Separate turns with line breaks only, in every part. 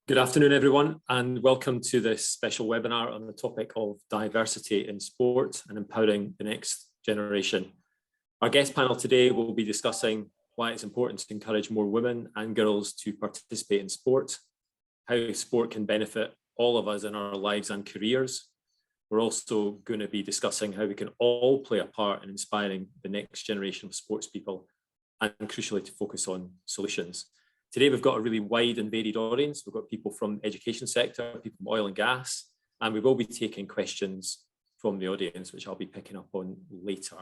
Good afternoon, everyone, and welcome to this special webinar on the topic of diversity in sport and empowering the next generation. Our guest panel today will be discussing why it's important to encourage more women and girls to participate in sport, how sport can benefit all of us in our lives and careers. We're also going to be discussing how we can all play a part in inspiring the next generation of sports people and crucially to focus on solutions. Today, we've got a really wide and varied audience. We've got people from the education sector, people from oil and gas, and we will be taking questions from the audience, which I'll be picking up on later.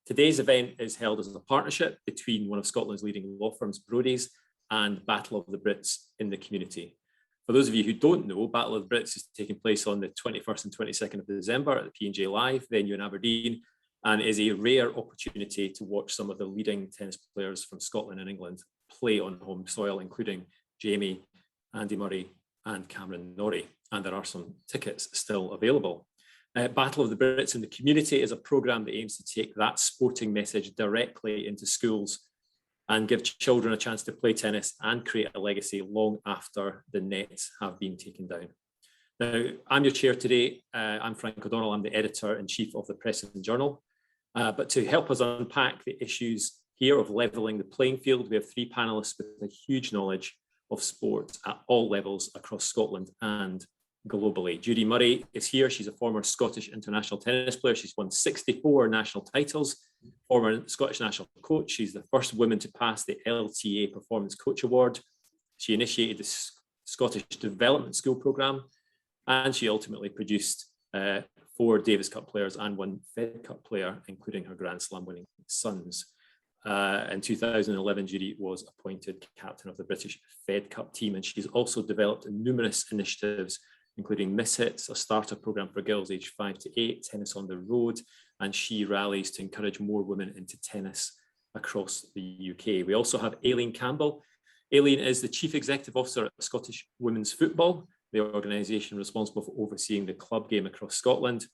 Today's event is held as a partnership between one of Scotland's leading law firms, Brodie's, and Battle of the Brits in the community. For those of you who don't know, Battle of the Brits is taking place on the 21st and 22nd of December at the P&J Live venue in Aberdeen, and is a rare opportunity to watch some of the leading tennis players from Scotland and England play on home soil, including Jamie, Andy Murray and Cameron Norrie, and there are some tickets still available. Battle of the Brits in the Community is a programme that aims to take that sporting message directly into schools and give children a chance to play tennis and create a legacy long after the nets have been taken down. Now, I'm your chair today. I'm Frank O'Donnell. I'm the editor-in-chief of the Press and Journal. But to help us unpack the issues here of levelling the playing field, we have three panellists with a huge knowledge of sport at all levels across Scotland and globally. Judy Murray is here. She's a former Scottish international tennis player. She's won 64 national titles, former Scottish national coach. She's the first woman to pass the LTA Performance Coach Award. She initiated the Scottish Development School programme, and she ultimately produced 4 Davis Cup players and 1 Fed Cup player, including her Grand Slam winning sons. In 2011, Judy was appointed captain of the British Fed Cup team, and she's also developed numerous initiatives, including Miss Hits, a starter programme for girls aged 5 to 8, tennis on the road, and she rallies to encourage more women into tennis across the UK. We also have Aileen Campbell. Aileen is the Chief Executive Officer at Scottish Women's Football, the organisation responsible for overseeing the club game across Scotland.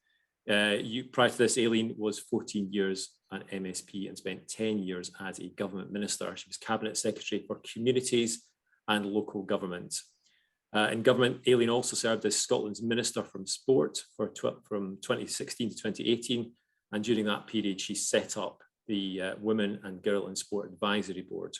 Prior to this, Aileen was 14 years at MSP and spent 10 years as a government minister. She was Cabinet Secretary for Communities and Local Government. In government, Aileen also served as Scotland's Minister from Sport from 2016 to 2018. And during that period, she set up the Women and Girl in Sport Advisory Board.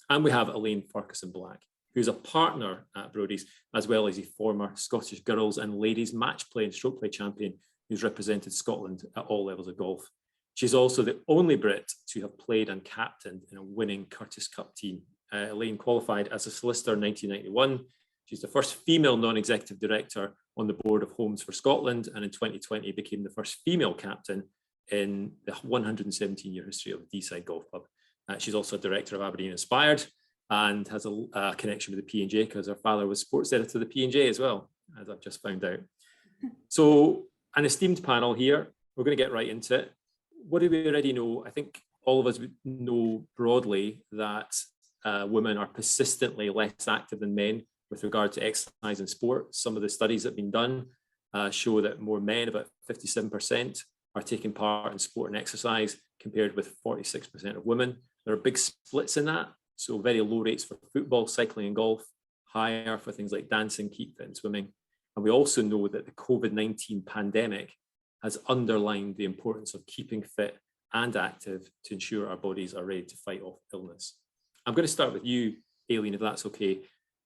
And we have Elaine Farquharson-Black, who's a partner at Brodie's, as well as a former Scottish girls and ladies match play and stroke play champion who's represented Scotland at all levels of golf. She's also the only Brit to have played and captained in a winning Curtis Cup team. Elaine qualified as a solicitor in 1991. She's the first female non-executive director on the board of Homes for Scotland, and in 2020 became the first female captain in the 117-year history of the Deeside Golf Club. She's also a director of Aberdeen Inspired and has a connection with the P&J because her father was sports editor of the P&J as well, as I've just found out. So, an esteemed panel here. We're going to get right into it. What do we already know? I think all of us know broadly that women are persistently less active than men with regard to exercise and sport. Some of the studies that have been done show that more men, about 57%, are taking part in sport and exercise compared with 46% of women. There are big splits in that. So very low rates for football, cycling and golf, higher for things like dancing, keep fit and swimming. And we also know that the COVID-19 pandemic has underlined the importance of keeping fit and active to ensure our bodies are ready to fight off illness. I'm going to start with you, Aileen, if that's okay.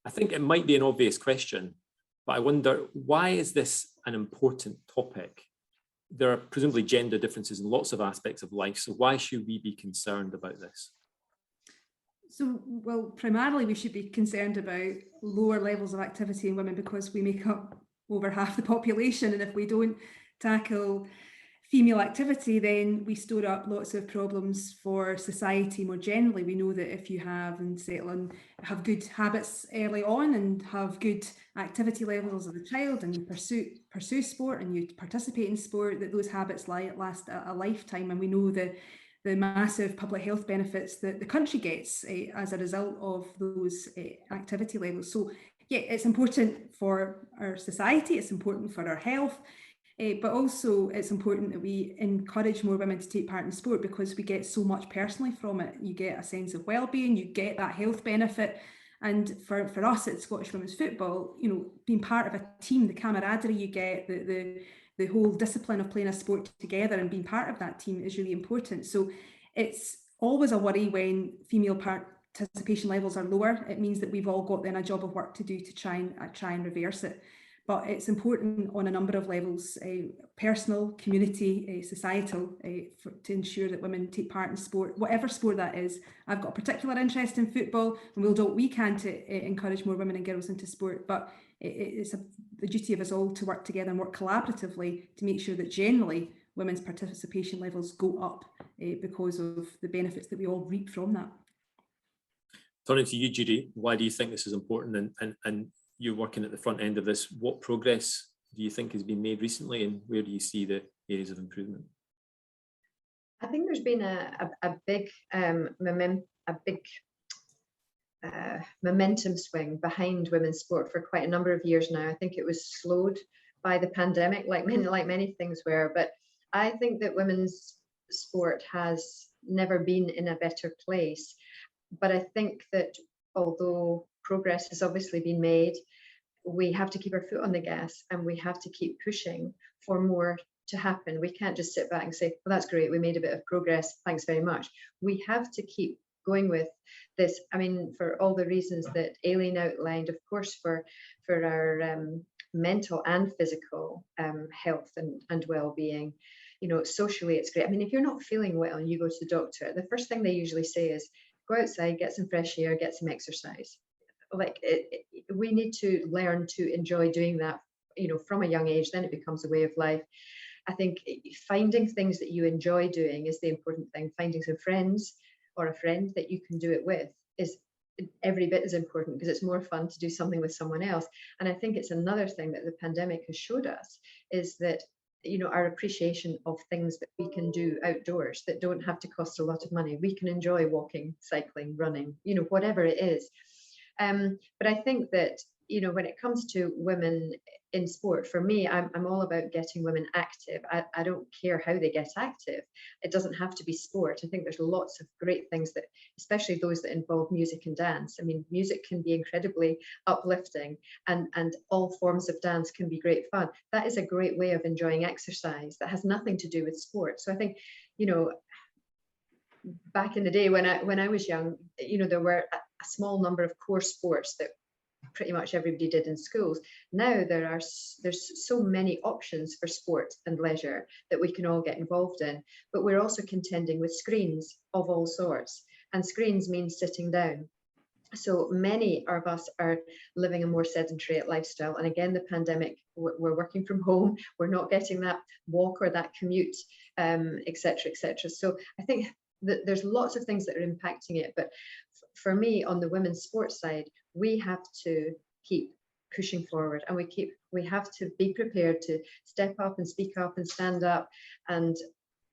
I think it might be an obvious question, but I wonder, why is this an important topic? There are presumably gender differences in lots of aspects of life, so why should we be concerned about this?
So, well, primarily we should be concerned about lower levels of activity in women because we make up over half the population, and if we don't tackle female activity, then we store up lots of problems for society more generally. We know that if you have good habits early on and have good activity levels as a child, and you pursue sport and you participate in sport, that those habits last a lifetime. And we know the massive public health benefits that the country gets as a result of those activity levels. So yeah, it's important for our society, it's important for our health, but also it's important that we encourage more women to take part in sport because we get so much personally from it. You get a sense of well-being, you get that health benefit, And for us at Scottish Women's Football, you know, being part of a team, the camaraderie you get, the whole discipline of playing a sport together and being part of that team is really important. So it's always a worry when female participation levels are lower. It means that we've all got then a job of work to do to try and reverse it. But it's important on a number of levels, personal, community, societal, to ensure that women take part in sport, whatever sport that is. I've got a particular interest in football, and we'll do what we can to encourage more women and girls into sport. But it's the duty of us all to work together and work collaboratively to make sure that generally women's participation levels go up because of the benefits that we all reap from that.
Turning to you, Judy, why do you think this is important? And you're working at the front end of this. What progress do you think has been made recently, and where do you see the areas of improvement?
I think there's been a big momentum swing behind women's sport for quite a number of years now. I think it was slowed by the pandemic, like many things were. But I think that women's sport has never been in a better place. But I think that although progress has obviously been made, we have to keep our foot on the gas and we have to keep pushing for more to happen. We can't just sit back and say, well, that's great, we made a bit of progress, thanks very much. We have to keep going with this. I mean, for all the reasons that Aileen outlined, of course, for our mental and physical health and well-being. You know, socially, it's great. I mean, if you're not feeling well and you go to the doctor, the first thing they usually say is, go outside, get some fresh air, get some exercise. Like we need to learn to enjoy doing that, you know, from a young age. Then it becomes a way of life. I think finding things that you enjoy doing is the important thing. Finding some friends or a friend that you can do it with is every bit as important, because it's more fun to do something with someone else. And I think it's another thing that the pandemic has showed us is that, you know, our appreciation of things that we can do outdoors that don't have to cost a lot of money. We can enjoy walking, cycling, running, you know, whatever it is. But I think that, you know, when it comes to women in sport, for me, I'm all about getting women active. I don't care how they get active. It doesn't have to be sport. I think there's lots of great things that, especially those that involve music and dance. I mean, music can be incredibly uplifting, and all forms of dance can be great fun. That is a great way of enjoying exercise that has nothing to do with sport. So I think, you know, back in the day when I was young, you know, there were a small number of core sports that pretty much everybody did in schools. Now there's so many options for sport and leisure that we can all get involved in, but we're also contending with screens of all sorts, and screens means sitting down. So many of us are living a more sedentary lifestyle, and again, the pandemic, we're working from home, we're not getting that walk or that commute, etc., etc. So I think that there's lots of things that are impacting it, but for me, on the women's sports side, we have to keep pushing forward, and we have to be prepared to step up and speak up and stand up and,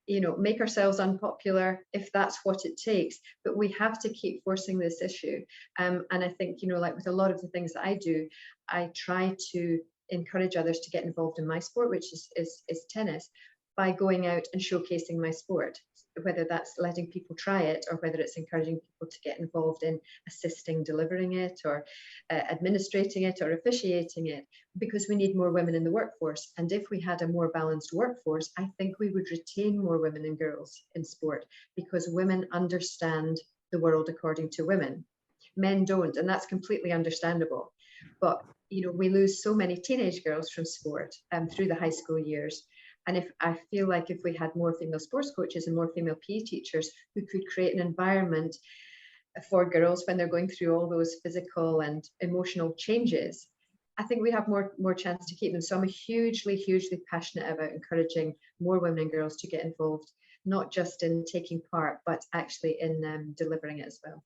you know, make ourselves unpopular if that's what it takes. But we have to keep forcing this issue. And I think, you know, like with a lot of the things that I do, I try to encourage others to get involved in my sport, which is tennis, by going out and showcasing my sport, whether that's letting people try it or whether it's encouraging people to get involved in assisting, delivering it, or administrating it or officiating it, because we need more women in the workforce. And if we had a more balanced workforce, I think we would retain more women and girls in sport, because women understand the world according to women. Men don't, and that's completely understandable. But, you know, we lose so many teenage girls from sport through the high school years. And I feel like if we had more female sports coaches and more female PE teachers who could create an environment for girls when they're going through all those physical and emotional changes, I think we have more chance to keep them. So I'm hugely, hugely passionate about encouraging more women and girls to get involved, not just in taking part, but actually in delivering it as well.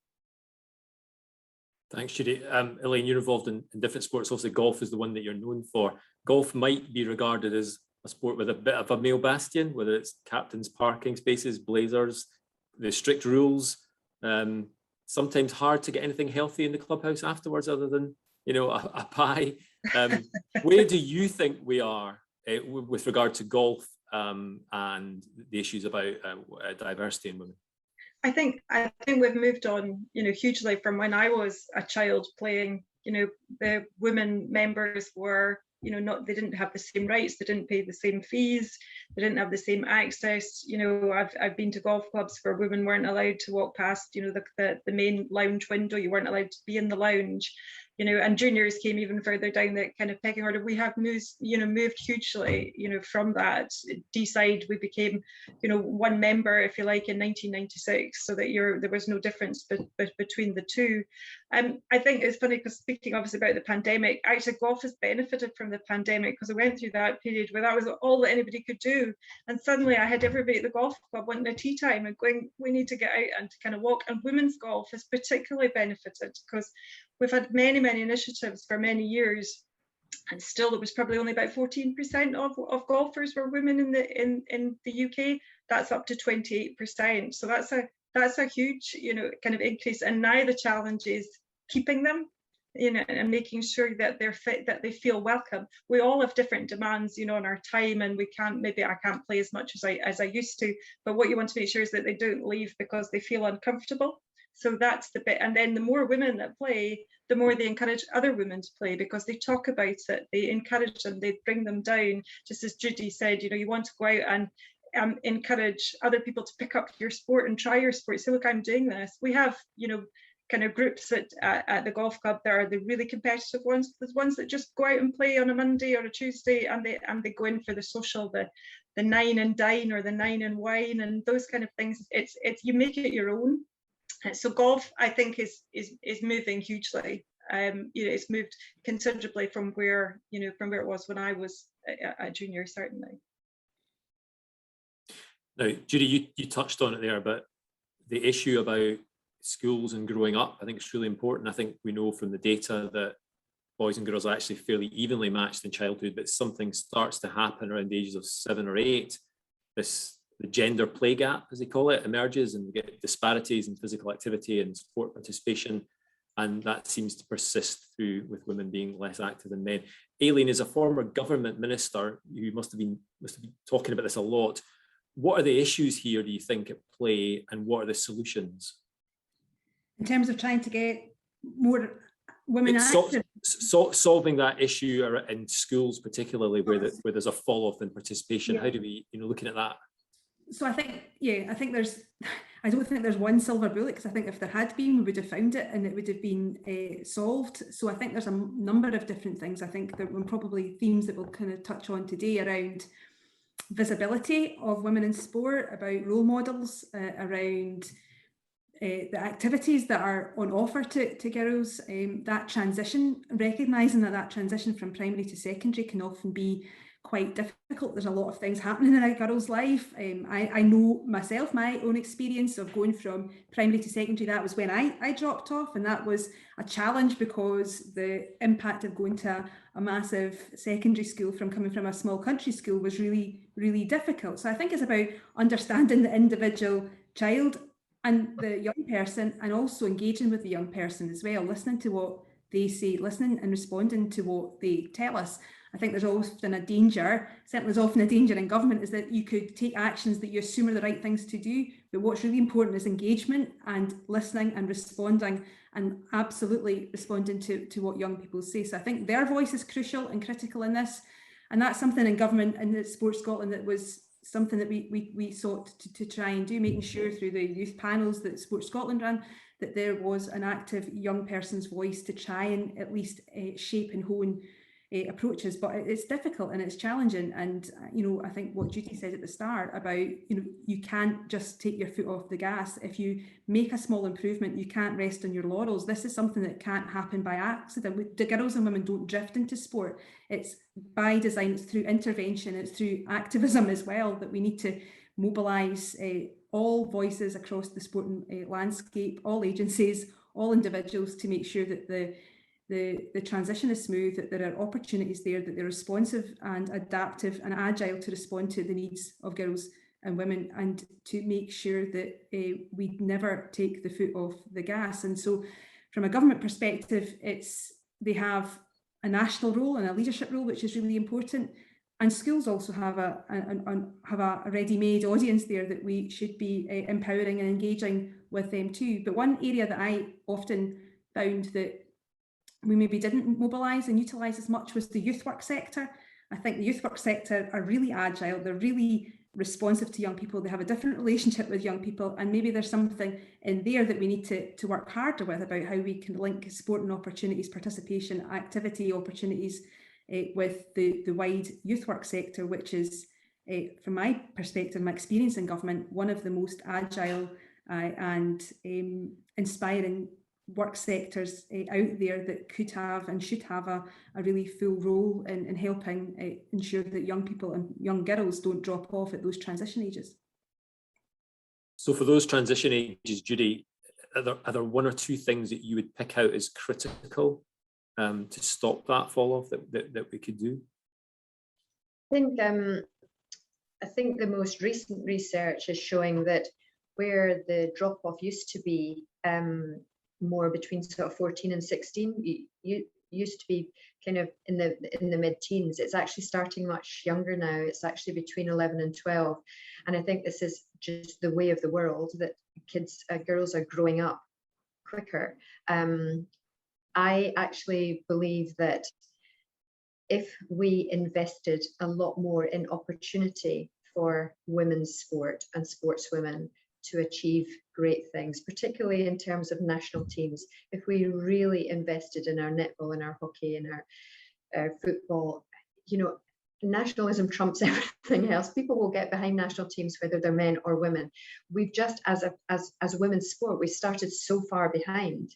Thanks, Judy. Elaine, you're involved in different sports. Obviously, golf is the one that you're known for. Golf might be regarded as a sport with a bit of a male bastion, whether it's captains' parking spaces, blazers, the strict rules. Sometimes hard to get anything healthy in the clubhouse afterwards, other than, you know, a pie. Where do you think we are with regard to golf and the issues about diversity in women?
I think we've moved on, hugely from when I was a child playing. The women members were, they didn't have the same rights, they didn't pay the same fees, they didn't have the same access. I've been to golf clubs where women weren't allowed to walk past, the main lounge window. You weren't allowed to be in the lounge. And juniors came even further down the kind of pecking order. We have moved hugely, from that. D-side, we became, one member, if you like, in 1996, so that there was no difference between the two. I think it's funny because speaking obviously about the pandemic, actually golf has benefited from the pandemic because I went through that period where that was all that anybody could do. And suddenly I had everybody at the golf club wanting a tea time and going, we need to get out and to kind of walk. And women's golf has particularly benefited because we've had many initiatives for many years, and still it was probably only about 14% of golfers were women in the UK. That's up to 28%. So that's a huge kind of increase. And now the challenge is keeping them, and making sure that they're fit, that they feel welcome. We all have different demands, on our time, and I can't play as much as I used to. But what you want to make sure is that they don't leave because they feel uncomfortable. So that's the bit. And then the more women that play, the more they encourage other women to play because they talk about it, they encourage them, they bring them down. Just as Judy said, you want to go out and encourage other people to pick up your sport and try your sport. Say, look, I'm doing this. We have, kind of groups at the golf club. There are the really competitive ones. There's ones that just go out and play on a Monday or a Tuesday, and they go in for the social, the 9 and dine or the 9 and wine and those kind of things. It's you make it your own. So golf, I think, is moving hugely. It's moved considerably from where it was when I was a junior, certainly.
Now, Judy, you touched on it there, but the issue about schools and growing up, I think it's really important. I think we know from the data that boys and girls are actually fairly evenly matched in childhood, but something starts to happen around the ages of 7 or 8. The gender play gap, as they call it, emerges, and we get disparities in physical activity and sport participation, and that seems to persist through with women being less active than men. Aileen, as a former government minister, you must have been talking about this a lot. What are the issues here, do you think, at play, and what are the solutions?
In terms of trying to get more women active?
Solving that issue in schools, particularly where there's a fall off in participation. Yeah. How do we, looking at that?
So I don't think there's one silver bullet, because I think if there had been, we would have found it and it would have been solved. So I think there's a number of different things. I think there were probably themes that we'll kind of touch on today around visibility of women in sport, about role models, around the activities that are on offer to girls, that transition, recognising that transition from primary to secondary can often be quite difficult. There's a lot of things happening in a girl's life. I know myself, my own experience of going from primary to secondary, that was when I dropped off, and that was a challenge because the impact of going to a massive secondary school from coming from a small country school was really, really difficult. So I think it's about understanding the individual child and the young person, and also engaging with the young person as well, listening to what they say, listening and responding to what they tell us. I think there's often a danger, certainly there's often a danger in government, is that you could take actions that you assume are the right things to do, but what's really important is engagement and listening and responding, and absolutely responding to what young people say. So I think their voice is crucial and critical in this, and that's something in government and the Sports Scotland that was something that we sought to try and do, making sure through the youth panels that Sports Scotland ran that there was an active young person's voice to try and at least shape and hone approaches. But it's difficult and it's challenging, and I think what Judy said at the start about you can't just take your foot off the gas. If you make a small improvement, you can't rest on your laurels. This is something that can't happen by accident. The girls and women don't drift into sport. It's by design, it's through intervention, it's through activism as well, that we need to mobilise all voices across the sporting landscape, all agencies, all individuals, to make sure that the transition is smooth, that there are opportunities there, that they're responsive and adaptive and agile to respond to the needs of girls and women, and to make sure that we never take the foot off the gas. And so from a government perspective, they have a national role and a leadership role, which is really important. And schools also have a ready-made audience there that we should be empowering and engaging with them too. But one area that I often found that we maybe didn't mobilise and utilise as much was the youth work sector. I think the youth work sector are really agile, they're really responsive to young people, they have a different relationship with young people, and maybe there's something in there that we need to work harder with about how we can link sporting opportunities, participation, activity opportunities with the wide youth work sector, which is, from my perspective, my experience in government, one of the most agile and inspiring work sectors out there that could have and should have a really full role in helping ensure that young people and young girls don't drop off at those transition ages.
So for those transition ages, Judy, are there one or two things that you would pick out as critical to stop that fall off that we could do?
I think the most recent research is showing that where the drop off used to be more between sort of 14 and 16, you used to be kind of in the mid-teens. It's actually starting much younger now. It's actually between 11 and 12, and I think this is just the way of the world, that girls are growing up quicker. I actually believe that if we invested a lot more in opportunity for women's sport and sportswomen to achieve great things, particularly in terms of national teams, if we really invested in our netball and our hockey and our football, nationalism trumps everything else. People will get behind national teams whether they're men or women. We've just, as women's sport, we started so far behind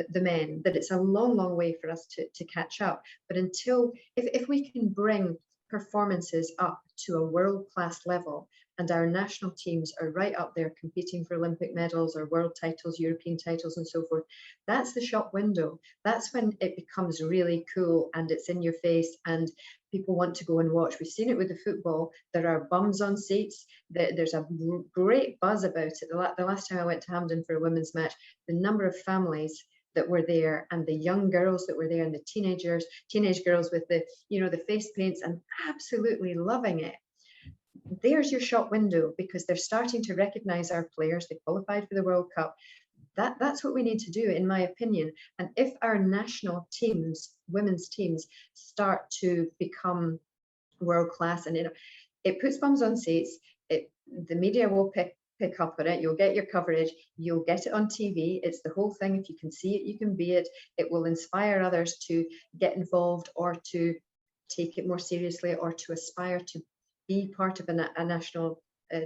the men that it's a long way for us to catch up. But if we can bring performances up to a world-class level, and our national teams are right up there competing for Olympic medals or world titles, European titles and so forth, that's the shop window. That's when it becomes really cool and it's in your face and people want to go and watch. We've seen it with the football. There are bums on seats. There's a great buzz about it. The last time I went to Hampden for a women's match, the number of families that were there and the young girls that were there and the teenage girls with the face paints and absolutely loving it. There's your shop window, because they're starting to recognize our players. They qualified for the World Cup. That's what we need to do, in my opinion. And if our national teams, women's teams, start to become world class, and it puts bums on seats, the media will pick up on it. You'll get your coverage. You'll get it on TV. It's the whole thing. If you can see it, you can be it. It will inspire others to get involved or to take it more seriously or to aspire to be part of a national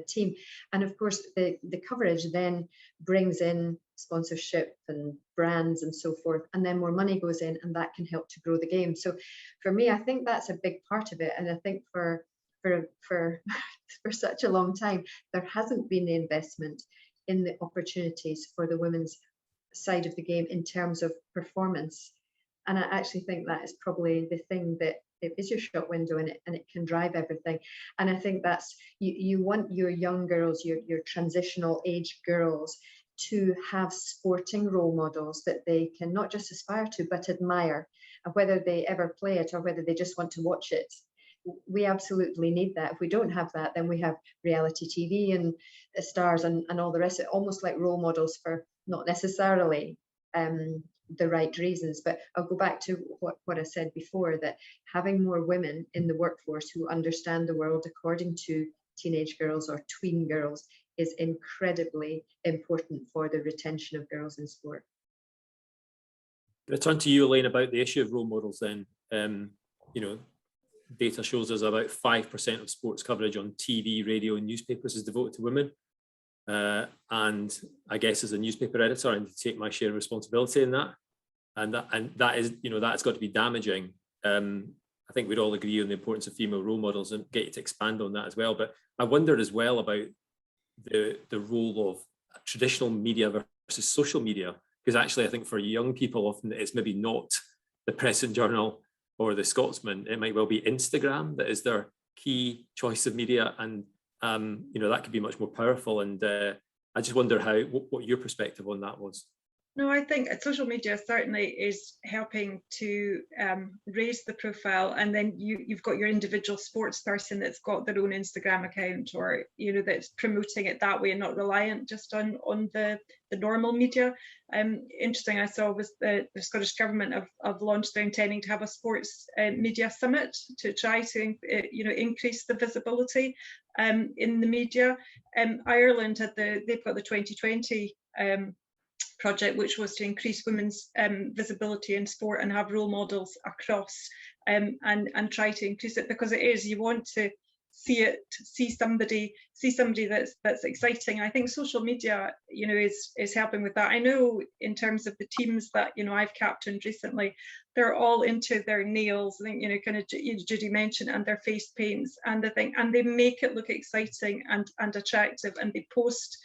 team. And of course, the coverage then brings in sponsorship and brands and so forth, and then more money goes in, and that can help to grow the game. So for me, I think that's a big part of it. And I think for such a long time, there hasn't been the investment in the opportunities for the women's side of the game in terms of performance. And I actually think that is probably the thing that it is your shop window, and it can drive everything. And I think that's, you want your young girls, your transitional age girls, to have sporting role models that they can not just aspire to but admire, and whether they ever play it or whether they just want to watch it. We absolutely need that. If we don't have that, then we have reality TV and stars and all the rest of it, almost like role models for not necessarily the right reasons. But I'll go back to what I said before, that having more women in the workforce who understand the world according to teenage girls or tween girls is incredibly important for the retention of girls in sport.
I'll turn to you, Elaine, about the issue of role models then. Data shows us about 5% of sports coverage on TV, radio and newspapers is devoted to women. And I guess as a newspaper editor, I need to take my share of responsibility in that. And that is, that's got to be damaging. I think we'd all agree on the importance of female role models, and get you to expand on that as well. But I wondered as well about the role of traditional media versus social media, because actually I think for young people often it's maybe not the Press and Journal or the Scotsman. It might well be Instagram that is their key choice of media, and that could be much more powerful. And I just wonder what your perspective on that was.
No, I think social media certainly is helping to raise the profile, and then you've got your individual sports person that's got their own Instagram account, or that's promoting it that way and not reliant just on the normal media. Interesting, I saw was the Scottish Government have launched, they're intending to have a sports media summit to try to increase the visibility in the media. Ireland they've got the 2020 project, which was to increase women's visibility in sport and have role models across, and try to increase it, because you want to see somebody that's exciting. I think social media is helping with that. I know in terms of the teams that I've captained recently, they're all into their nails. I think kind of Judy mentioned, and their face paints and the thing, and they make it look exciting and attractive, and they post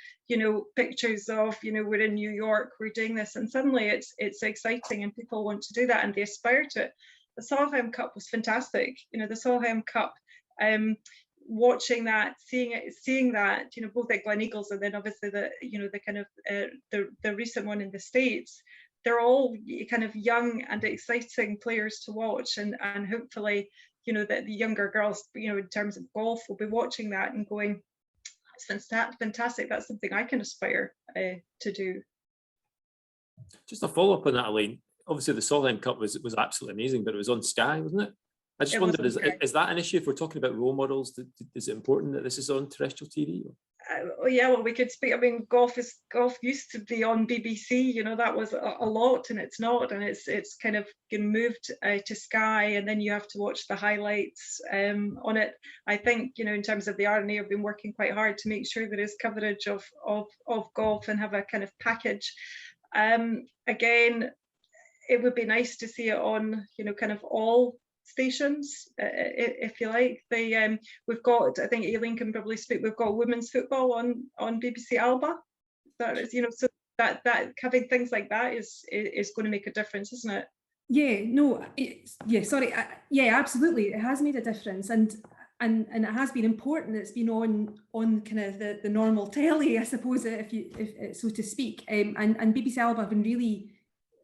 pictures of we're in New York, we're doing this, and suddenly it's exciting and people want to do that and they aspire to it. The Solheim Cup was fantastic. The Solheim Cup, watching that, seeing that, both at Gleneagles and then obviously the kind of the recent one in the States, they're all kind of young and exciting players to watch, and hopefully that the younger girls in terms of golf will be watching that and going, it's fantastic, that's something I can aspire to do.
Just a follow-up on that, Elaine. Obviously the Solheim Cup was absolutely amazing, but it was on Sky, wasn't it? I just wondered, is that an issue if we're talking about role models? Is it important that this is on terrestrial TV?
Yeah, well, we could speak. I mean, golf used to be on BBC. That was a lot, and it's not, and it's kind of moved to Sky, and then you have to watch the highlights on it. I think in terms of the RNA, have been working quite hard to make sure there is coverage of golf and have a kind of package. Again, it would be nice to see it on kind of all stations, if you like. We've got, I think Aileen can probably speak, we've got women's football on BBC Alba. That is, so that having things like that is going to make a difference, isn't it?
Yeah, no, yeah, absolutely, it has made a difference, and it has been important. It's been on kind of the normal telly, I suppose, if so to speak, and BBC Alba have been really.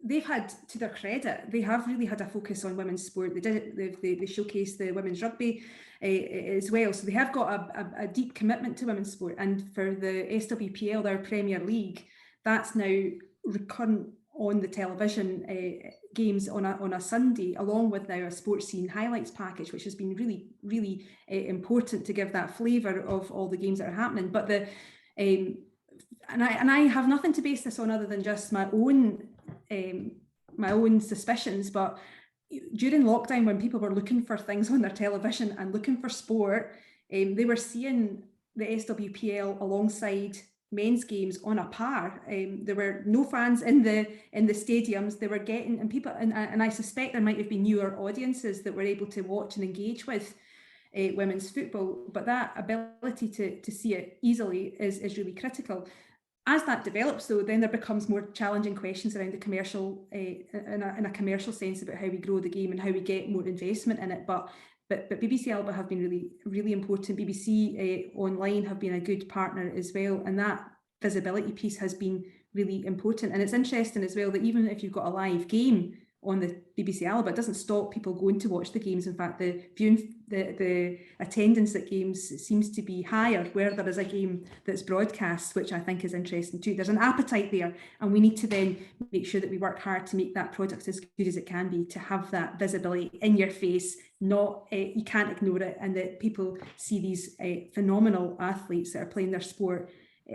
They've had, to their credit, they have really had a focus on women's sport. They did it. They showcased the women's rugby as well. So they have got a deep commitment to women's sport. And for the SWPL, their Premier League, that's now recurrent on the television games on a Sunday, along with now a sports scene highlights package, which has been really, really important to give that flavour of all the games that are happening. But and I have nothing to base this on other than just my own suspicions, but during lockdown, when people were looking for things on their television and looking for sport, they were seeing the SWPL alongside men's games on a par. There were no fans in the stadiums. They were getting, and people, and I suspect there might have been newer audiences that were able to watch and engage with women's football, but that ability to see it easily is really critical. As that develops, though, then there becomes more challenging questions around the commercial, in a commercial sense, about how we grow the game and how we get more investment in it. But BBC Alba have been really, really important. BBC Online have been a good partner as well, and that visibility piece has been really important. And it's interesting as well that even if you've got a live game on the BBC Alba, it doesn't stop people going to watch the games. In fact, the attendance at games seems to be higher where there is a game that's broadcast, which I think is interesting too. There's an appetite there, and we need to then make sure that we work hard to make that product as good as it can be, to have that visibility in your face, not you can't ignore it, and that people see these phenomenal athletes that are playing their sport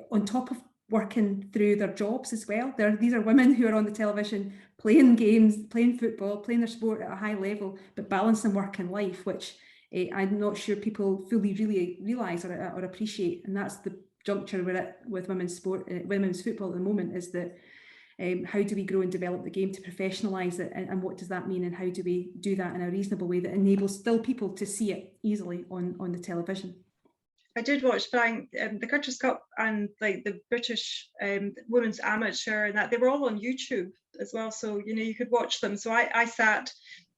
on top of working through their jobs as well. These are women who are on the television playing games, playing football, playing their sport at a high level, but balancing work and life, which I'm not sure people fully really realise or appreciate. And that's the juncture we're at with women's sport, women's football at the moment, is that how do we grow and develop the game to professionalise it, and what does that mean, and how do we do that in a reasonable way that enables still people to see it easily on the television.
I did watch the Curtis Cup and like the British women's amateur, and that they were all on YouTube as well. So you could watch them. So I sat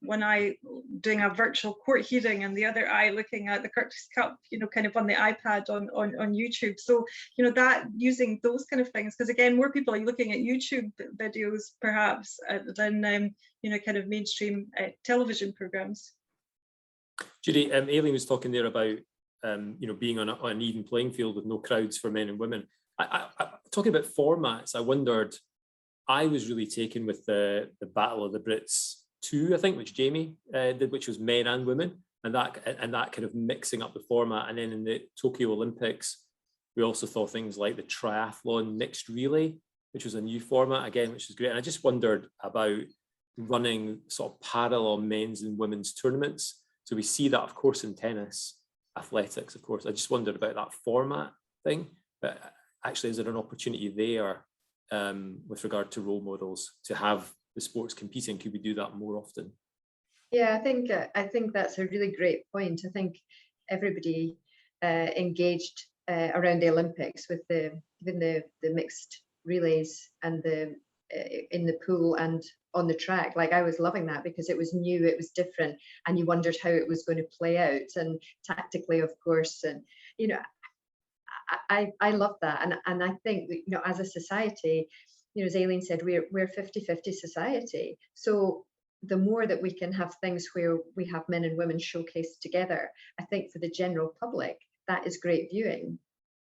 one eye doing a virtual court hearing and the other eye looking at the Curtis Cup, kind of on the iPad on YouTube. So, that using those kind of things, because again, more people are looking at YouTube videos perhaps than, kind of mainstream television programs.
Judy, Aileen was talking there about, being on an even playing field with no crowds for men and women. Talking about formats, I wondered, I was really taken with the Battle of the Brits 2, I think, which Jamie did, which was men and women, and that kind of mixing up the format. And then in the Tokyo Olympics, we also saw things like the triathlon mixed relay, which was a new format again, which is great. And I just wondered about running sort of parallel men's and women's tournaments. So we see that, of course, in tennis, athletics, of course. I just wondered about that format thing. But actually, is there an opportunity there with regard to role models to have the sports competing? Could we do that more often?
Yeah, I think that's a really great point. I think everybody engaged around the Olympics with the mixed relays and in the pool and on the track. Like, I was loving that because it was new, it was different, and you wondered how it was going to play out, and tactically, of course. And I love that, and I think that, as a society, as Aileen said, we're 50-50 society. So the more that we can have things where we have men and women showcased together, I think for the general public, that is great viewing.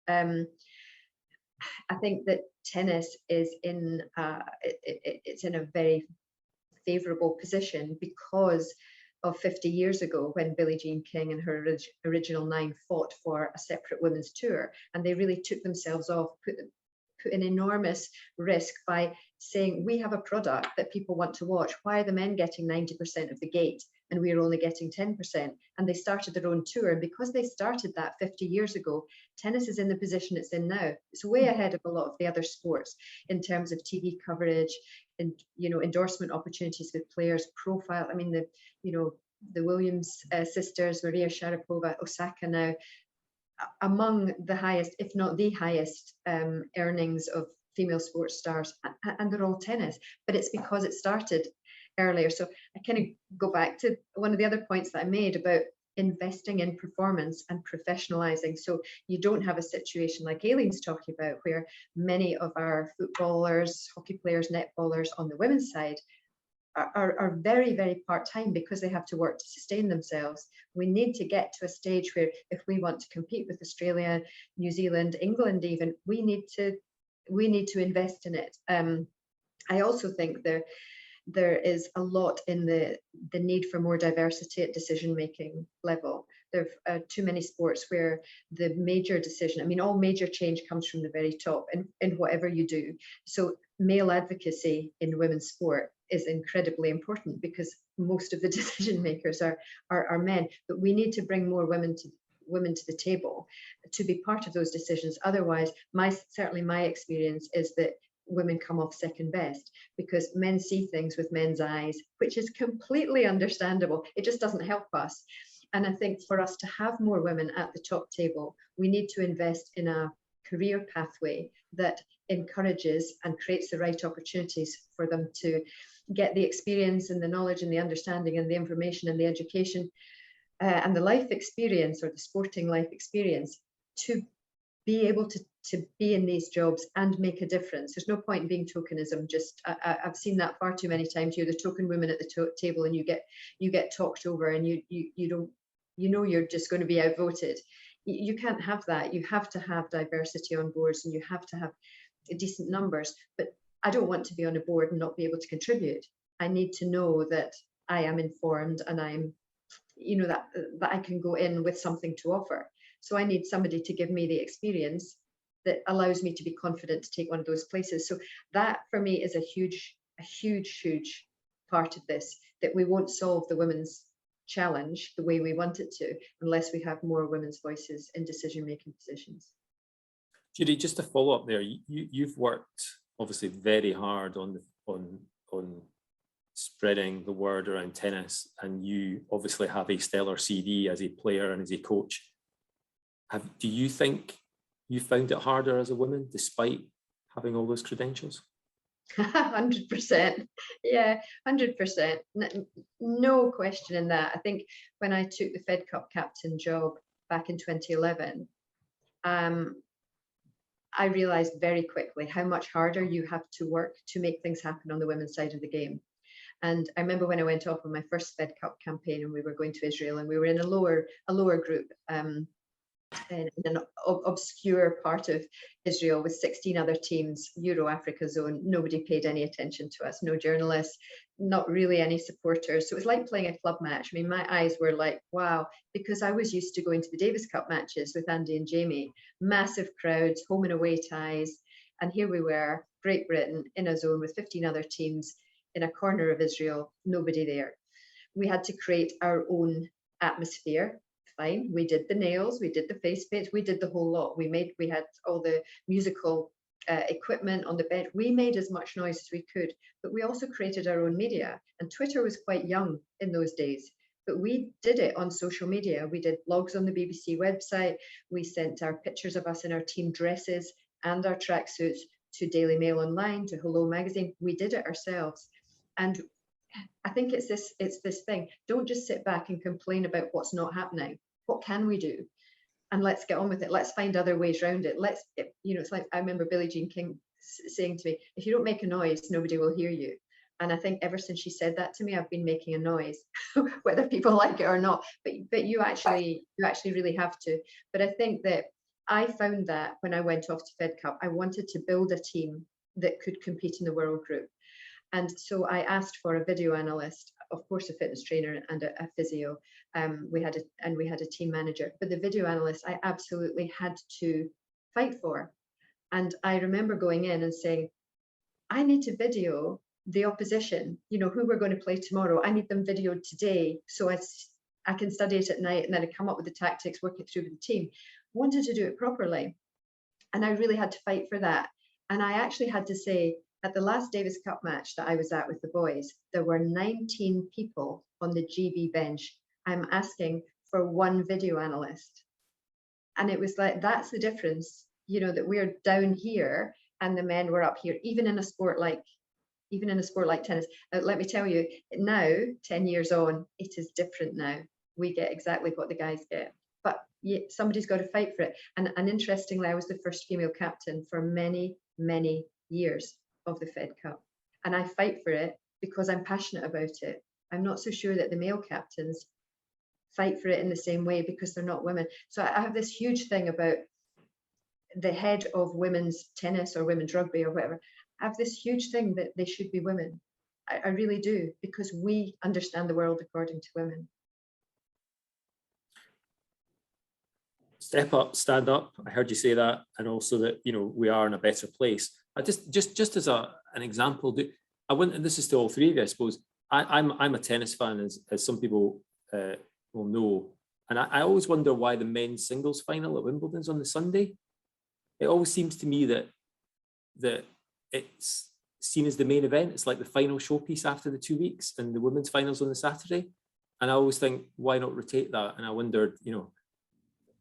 I think that tennis is it's in a very favourable position because of 50 years ago when Billie Jean King and her original 9 fought for a separate women's tour, and they really took themselves off, put an enormous risk by saying, we have a product that people want to watch. Why are the men getting 90% of the gate and we're only getting 10%? And they started their own tour. And because they started that 50 years ago, tennis is in the position it's in now. It's way ahead of a lot of the other sports in terms of TV coverage and, endorsement opportunities with players, profile. I mean, the Williams sisters, Maria Sharapova, Osaka now, among the highest, if not the highest, earnings of female sports stars, and they're all tennis. But it's because it started earlier. So I kind of go back to one of the other points that I made about investing in performance and professionalizing. So you don't have a situation like Aileen's talking about, where many of our footballers, hockey players, netballers on the women's side are very, very part-time because they have to work to sustain themselves. We need to get to a stage where, if we want to compete with Australia, New Zealand, England even, we need to invest in it. I also think there is a lot in the need for more diversity at decision-making level. There are too many sports where the major decision, all major change comes from the very top in whatever you do. So male advocacy in women's sport is incredibly important because most of the decision makers are men. But we need to bring more women to the table to be part of those decisions. Otherwise, certainly my experience is that women come off second best because men see things with men's eyes, which is completely understandable. It just doesn't help us. And I think for us to have more women at the top table, we need to invest in a career pathway that encourages and creates the right opportunities for them to get the experience and the knowledge and the understanding and the information and the education and the life experience, or the sporting life experience, to be able to be in these jobs and make a difference. There's no point in being tokenism. I've seen that far too many times. You're the token woman at the table and you get talked over, and you don't, you're just going to be outvoted. You can't have that. You have to have diversity on boards, and you have to have decent numbers. But I don't want to be on a board and not be able to contribute. I need to know that I am informed and I'm, that I can go in with something to offer. So I need somebody to give me the experience that allows me to be confident to take one of those places. So that for me is a huge part of this, that we won't solve the women's challenge the way we want it to unless we have more women's voices in decision-making positions.
Judy, just to follow up there, you've worked obviously very hard on spreading the word around tennis, and you obviously have a stellar CV as a player and as a coach. Do you think you found it harder as a woman despite having all those credentials?
100%. Yeah, 100%. No question in that. I think when I took the Fed Cup captain job back in 2011, I realized very quickly how much harder you have to work to make things happen on the women's side of the game. And I remember when I went off on my first Fed Cup campaign, and we were going to Israel, and we were in a lower group, in an obscure part of Israel with 16 other teams, Euro-Africa zone. Nobody paid any attention to us, no journalists, not really any supporters. So it was like playing a club match. I mean, my eyes were like, wow, because I was used to going to the Davis Cup matches with Andy and Jamie, massive crowds, home and away ties. And here we were, Great Britain, in a zone with 15 other teams in a corner of Israel, nobody there. We had to create our own atmosphere. Fine. We did the nails, we did the face paint, we did the whole lot. We had all the musical equipment on the bench. We made as much noise as we could, but we also created our own media. And Twitter was quite young in those days, but we did it on social media. We did blogs on the BBC website. We sent our pictures of us in our team dresses and our tracksuits to Daily Mail Online, to Hello Magazine. We did it ourselves. And I think it's this thing. Don't just sit back and complain about what's not happening. What can we do? And let's get on with it. Let's find other ways around it. It's like, I remember Billie Jean King saying to me, if you don't make a noise, nobody will hear you. And I think ever since she said that to me, I've been making a noise, whether people like it or not. But you actually really have to. But I think that I found that when I went off to Fed Cup, I wanted to build a team that could compete in the World Group. And so I asked for a video analyst, of course, a fitness trainer and a physio. We had a team manager, but the video analyst I absolutely had to fight for. And I remember going in and saying, I need to video the opposition, who we're going to play tomorrow. I need them videoed today so I can study it at night, and then I come up with the tactics, work it through with the team. Wanted to do it properly. And I really had to fight for that. And I actually had to say, at the last Davis Cup match that I was at with the boys, there were 19 people on the GB bench. I'm asking for one video analyst. And it was like, that's the difference, that we're down here and the men were up here, even in a sport like tennis. Let me tell you, now, 10 years on, it is different now. We get exactly what the guys get. But somebody's got to fight for it. And interestingly, I was the first female captain for many, many years of the Fed Cup. And I fight for it because I'm passionate about it. I'm not so sure that the male captains fight for it in the same way because they're not women. So I have this huge thing about the head of women's tennis or women's rugby or whatever. I have this huge thing that they should be women. I really do, because we understand the world according to women.
Step up, stand up. I heard you say that, and also that we are in a better place. I just as an example, and this is to all three of you, I suppose. I'm a tennis fan, as some people will know, and I always wonder why the men's singles final at Wimbledon's on the Sunday. It always seems to me that it's seen as the main event. It's like the final showpiece after the 2 weeks, and the women's finals on the Saturday. And I always think, why not rotate that? And I wondered,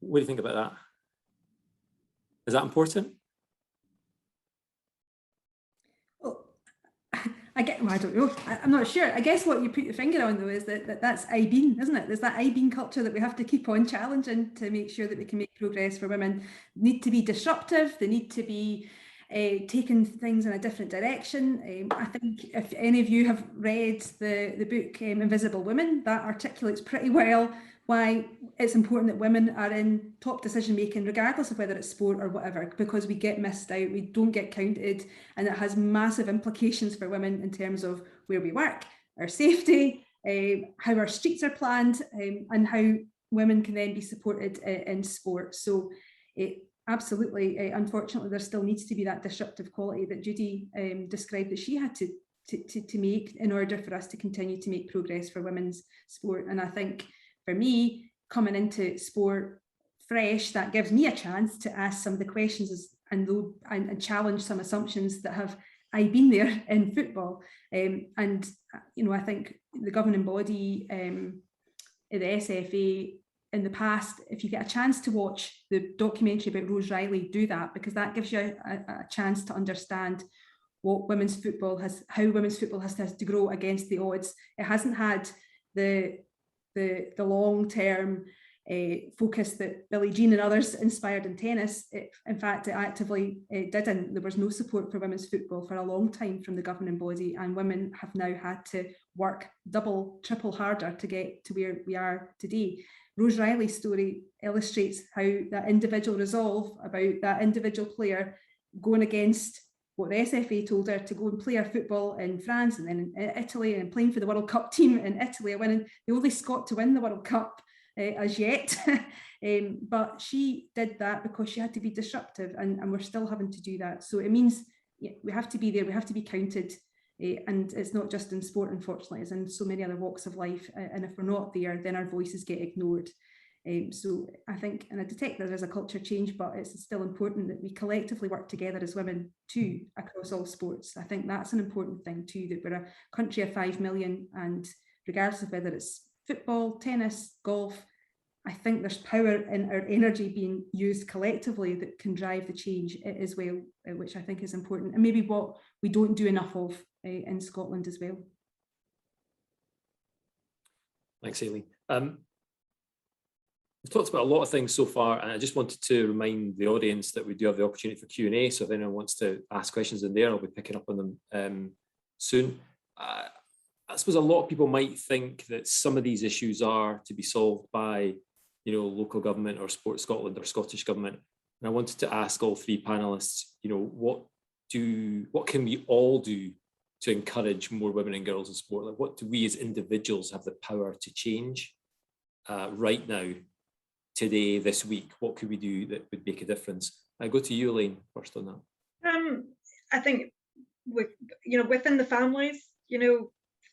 what do you think about that? Is that important?
I don't know. I'm not sure. I guess what you put your finger on, though, is that's Aileen, isn't it? There's that Aileen culture that we have to keep on challenging to make sure that we can make progress for women. Need to be disruptive. They need to be taking things in a different direction. I think if any of you have read the book Invisible Women, that articulates pretty well why it's important that women are in top decision making, regardless of whether it's sport or whatever, because we get missed out, we don't get counted, and it has massive implications for women in terms of where we work, our safety, how our streets are planned, and how women can then be supported in sport. So absolutely, unfortunately, there still needs to be that disruptive quality that Judy described that she had to make in order for us to continue to make progress for women's sport. And I think for me, coming into sport fresh, that gives me a chance to ask some of the questions and challenge some assumptions that have been there in football. And I think the governing body, the SFA, in the past, if you get a chance to watch the documentary about Rose Riley, do that, because that gives you a chance to understand how women's football has to grow against the odds. It hasn't had the long-term focus that Billie Jean and others inspired in tennis. In fact, it actively didn't. There was no support for women's football for a long time from the governing body, and women have now had to work double, triple harder to get to where we are today. Rose Riley's story illustrates how that individual resolve about that individual player going against what the SFA told her to go and play her football in France and then in Italy, and playing for the World Cup team in Italy, winning the only Scot to win the World Cup as yet. But she did that because she had to be disruptive, and we're still having to do that. So it means we have to be there, we have to be counted. And it's not just in sport, unfortunately, it's in so many other walks of life. And if we're not there, then our voices get ignored. So I think, and I detect that there's a culture change, but it's still important that we collectively work together as women too, across all sports. I think that's an important thing too, that we're a country of 5 million, and regardless of whether it's football, tennis, golf, I think there's power in our energy being used collectively that can drive the change as well, which I think is important, and maybe what we don't do enough of in Scotland as well.
Thanks, Aileen. We've talked about a lot of things so far, and I just wanted to remind the audience that we do have the opportunity for Q&A, so if anyone wants to ask questions in there, I'll be picking up on them soon. I suppose a lot of people might think that some of these issues are to be solved by, local government or Sport Scotland or Scottish Government. And I wanted to ask all three panelists, what can we all do to encourage more women and girls in sport? Like, what do we as individuals have the power to change right now, today, this week? What could we do that would make a difference? I go to you, Elaine, first on that.
I think within the families,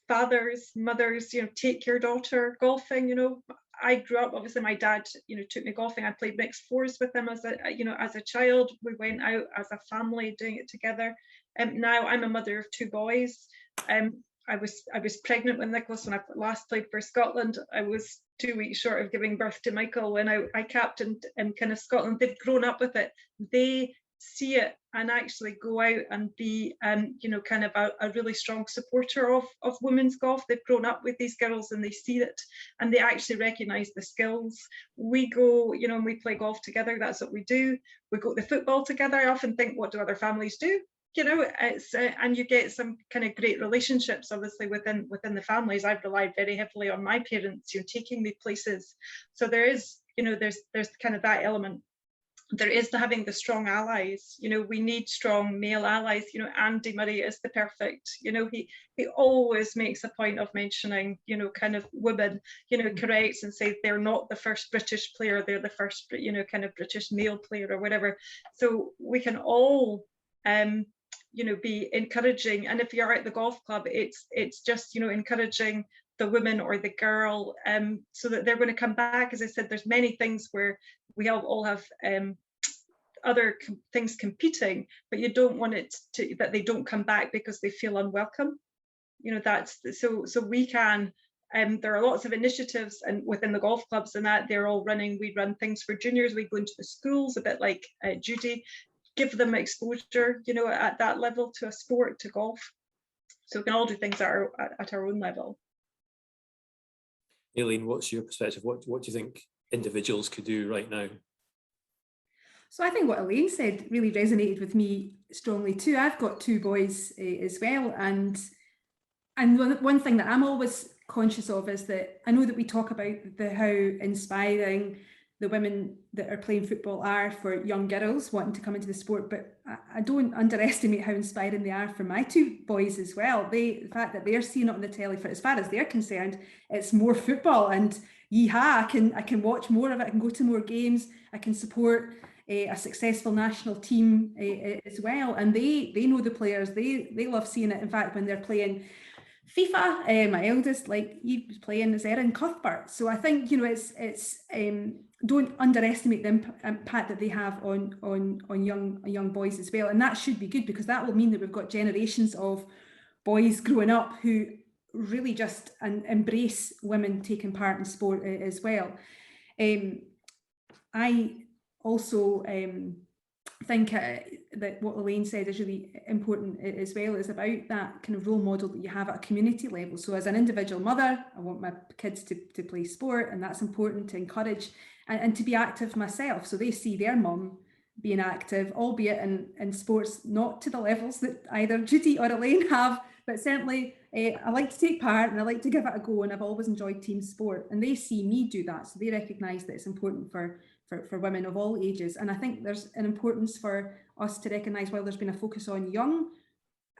fathers, mothers, take your daughter golfing. I grew up, obviously my dad, took me golfing. I played mixed fours with him as a child. We went out as a family doing it together. Now I'm a mother of 2 boys. I was pregnant with Nicholas when I last played for Scotland. I was 2 weeks short of giving birth to Michael when I captained kind of Scotland. They've grown up with it. They see it and actually go out and be kind of a really strong supporter of women's golf. They've grown up with these girls and they see it and they actually recognize the skills. We go, and we play golf together. That's what we do. We go to the football together. I often think, what do other families do? It's and you get some kind of great relationships, obviously, within the families. I've relied very heavily on my parents, taking me places. So there is, there's kind of that element. There is having the strong allies. We need strong male allies. Andy Murray is the perfect. He always makes a point of mentioning, kind of women. Corrects and says they're not the first British player. They're the first, kind of British male player or whatever. So we can all be encouraging. And if you're at the golf club, it's just encouraging the woman or the girl so that they're going to come back. As I said, there's many things where we all have other things competing, but you don't want it to that they don't come back because they feel unwelcome. That's so we can there are lots of initiatives and within the golf clubs and that they're all running. We run things for juniors. We go into the schools a bit like Judy, give them exposure, at that level to a sport, to golf. So we can all do things at our own level.
Aileen, what's your perspective? What do you think individuals could do right now?
So I think what Elaine said really resonated with me strongly too. I've got 2 boys as well, and one thing that I'm always conscious of is that I know that we talk about how inspiring the women that are playing football are for young girls wanting to come into the sport, but I don't underestimate how inspiring they are for my 2 boys as well. The fact that they're seeing it on the telly, for as far as they're concerned, it's more football, and yeehaw, I can watch more of it, I can go to more games, I can support a successful national team as well, and they know the players, they love seeing it. In fact, when they're playing FIFA, my eldest, he was playing as Erin Cuthbert. So I think it's don't underestimate the impact that they have on young boys as well, and that should be good, because that will mean that we've got generations of boys growing up who really just embrace women taking part in sport as well. I also think that what Elaine said is really important as well. Is about that kind of role model that you have at a community level. So as an individual mother, I want my kids to play sport, and that's important to encourage and to be active myself. So they see their mum being active, albeit in sports not to the levels that either Judy or Elaine have, but certainly I like to take part and I like to give it a go, and I've always enjoyed team sport, and they see me do that, so they recognise that it's important for women of all ages. And I think there's an importance for us to recognise, while there's been a focus on young